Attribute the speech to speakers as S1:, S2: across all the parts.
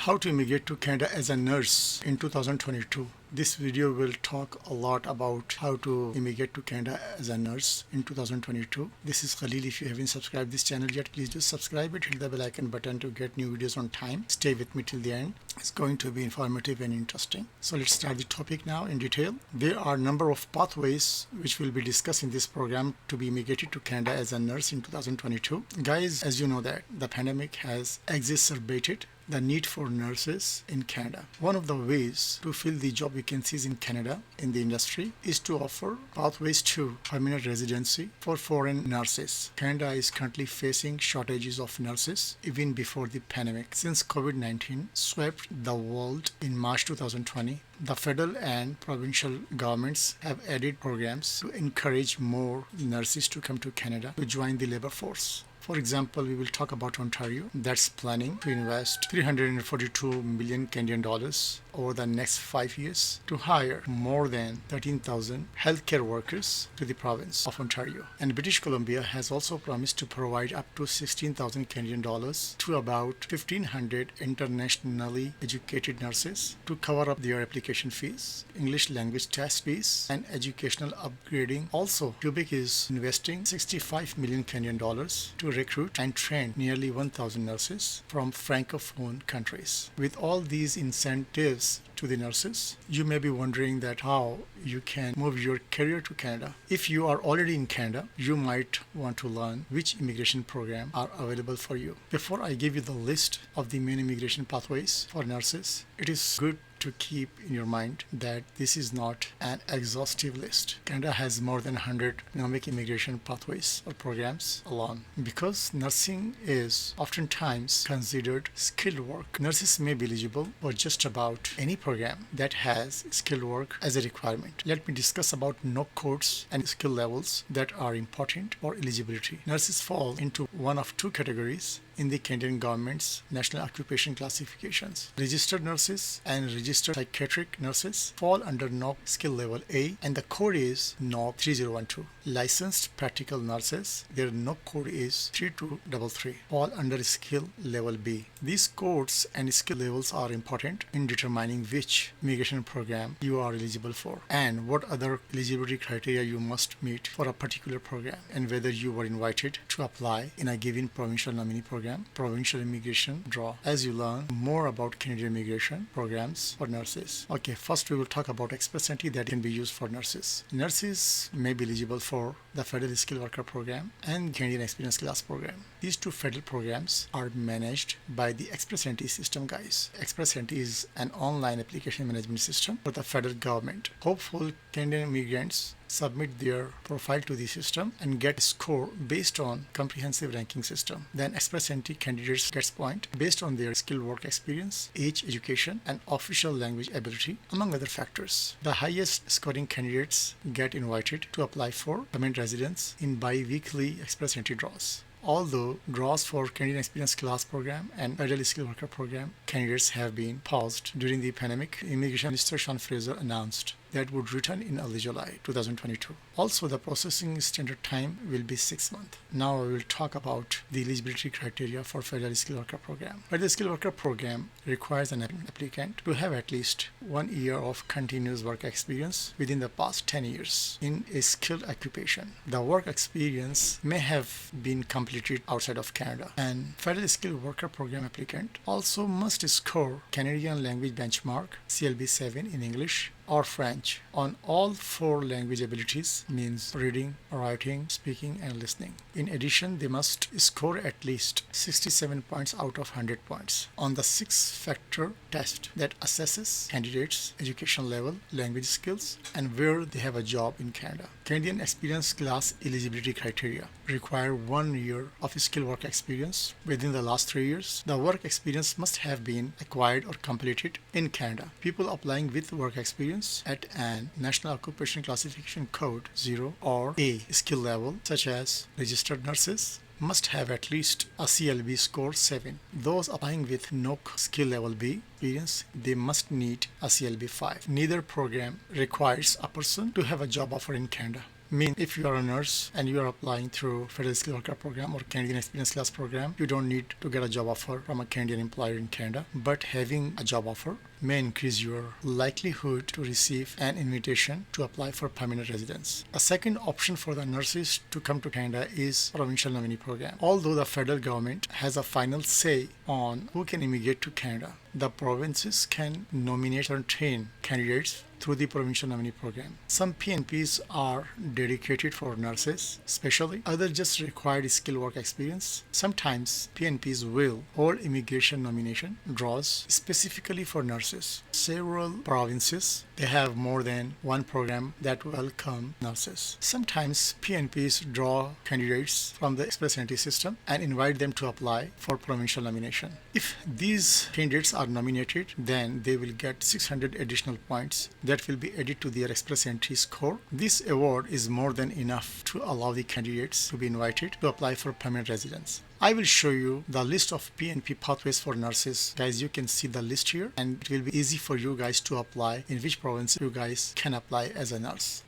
S1: How to immigrate to Canada as a nurse in 2022. This video will talk a lot about how to immigrate to Canada as a nurse in 2022. This is Khalil. If you haven't subscribed this channel yet, please do subscribe it. Hit the bell icon button to get new videos on time. Stay with me till the end. It's going to be informative and interesting. So let's start the topic now in detail. There are a number of pathways which we'll be discussing in this program to be immigrated to Canada as a nurse in 2022. Guys, as you know that the pandemic has exacerbated the need for nurses in Canada. One of the ways to fill the job vacancies in Canada in the industry is to offer pathways to permanent residency for foreign nurses. Canada is currently facing shortages of nurses even before the pandemic. Since COVID-19 swept the world in March 2020, the federal and provincial governments have added programs to encourage more nurses to come to Canada to join the labor force. For example, we will talk about Ontario that's planning to invest 342 million Canadian dollars over the next 5 years to hire more than 13,000 healthcare workers to the province of Ontario. And British Columbia has also promised to provide up to 16,000 Canadian dollars to about 1,500 internationally educated nurses to cover up their application fees, English language test fees, and educational upgrading. Also, Quebec is investing 65 million Canadian dollars to recruit and train nearly 1,000 nurses from francophone countries. With all these incentives to the nurses, you may be wondering that how you can move your career to Canada. If you are already in Canada, you might want to learn which immigration programs are available for you. Before I give you the list of the main immigration pathways for nurses, it is good to keep in your mind that this is not an exhaustive list. Canada has more than 100 economic immigration pathways or programs alone. Because nursing is oftentimes considered skilled work, nurses may be eligible for just about any program that has skilled work as a requirement. Let me discuss about NOC codes and skill levels that are important for eligibility. Nurses fall into one of two categories in the Canadian government's national occupation classifications. Registered nurses and registered psychiatric nurses fall under NOC skill level A, and the code is NOC 3012. Licensed practical nurses, their NOC code is 3233, fall under skill level B. These codes and skill levels are important in determining which immigration program you are eligible for and what other eligibility criteria you must meet for a particular program, and whether you were invited to apply in a given provincial nominee program, provincial immigration draw, as you learn more about Canadian immigration programs for nurses. Okay, first we will talk about express entry that can be used for nurses. Nurses may be eligible for the Federal Skilled Worker Program and Canadian Experience Class Program. These two federal programs are managed by the Express Entry system, guys. Express Entry is an online application management system for the federal government. Hopeful Canadian immigrants submit their profile to the system and get a score based on comprehensive ranking system. Then express entry candidates gets point based on their skilled work experience, age, education, and official language ability, among other factors. The highest scoring candidates get invited to apply for permanent residence in bi-weekly express entry draws. Although draws for Canadian Experience Class Program and Federal Skilled Worker Program candidates have been paused during the pandemic, Immigration Minister Sean Fraser announced that would return in early July 2022. Also, the processing standard time will be 6 months. Now I will talk about the eligibility criteria for Federal Skilled Worker Program. Federal Skilled Worker Program requires an applicant to have at least 1 year of continuous work experience within the past 10 years in a skilled occupation. The work experience may have been completed outside of Canada, and Federal Skilled Worker Program applicant also must score Canadian Language Benchmark CLB 7 in English or French on all 4 language abilities, means reading, writing, speaking, and listening. In addition, they must score at least 67 points out of 100 points on the 6-factor test that assesses candidates' education level, language skills, and where they have a job in Canada. Canadian Experience Class eligibility criteria require 1 year of skilled work experience within the last 3 years. The work experience must have been acquired or completed in Canada. People applying with work experience at an National Occupation Classification Code 0 or A skill level, such as registered nurses, must have at least a CLB score 7. Those applying with NOC skill level B experience, they must need a CLB 5. Neither program requires a person to have a job offer in Canada. Mean if you are a nurse and you are applying through Federal Skilled Worker Program or Canadian Experience Class Program, you don't need to get a job offer from a Canadian employer in Canada. But having a job offer may increase your likelihood to receive an invitation to apply for permanent residence. A second option for the nurses to come to Canada is provincial nominee program. Although the federal government has a final say on who can immigrate to Canada, the provinces can nominate or train candidates through the provincial nominee program. Some PNPs are dedicated for nurses, especially. Others just required skilled work experience. Sometimes PNPs will hold immigration nomination draws specifically for nurses. Several provinces, they have more than one program that welcome nurses. Sometimes PNPs draw candidates from the express entry system and invite them to apply for provincial nomination. If these candidates are nominated, then they will get 600 additional points that will be added to their express entry score. This award is more than enough to allow the candidates to be invited to apply for permanent residence. I will show you the list of PNP pathways for nurses. Guys, you can see the list here, and it will be easy for you guys to apply in which province you guys can apply as a nurse.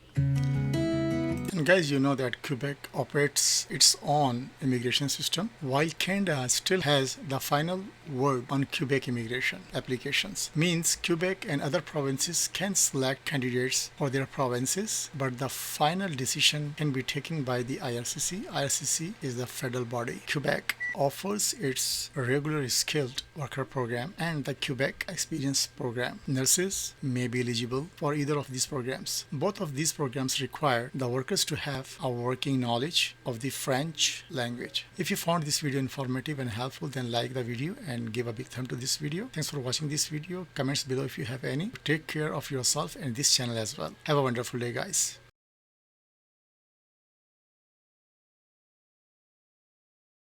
S1: And guys, you know that Quebec operates its own immigration system, while Canada still has the final word on Quebec immigration applications. Means Quebec and other provinces can select candidates for their provinces, but the final decision can be taken by the IRCC. IRCC is the federal body. Quebec offers its regular skilled worker program and the Quebec experience program. Nurses may be eligible for either of these programs. Both of these programs require the workers to have a working knowledge of the French language. If you found this video informative and helpful, then like the video and give a big thumb to this video. Thanks for watching this video. Comments below if you have any. Take care of yourself and this channel as well. Have a wonderful day, guys.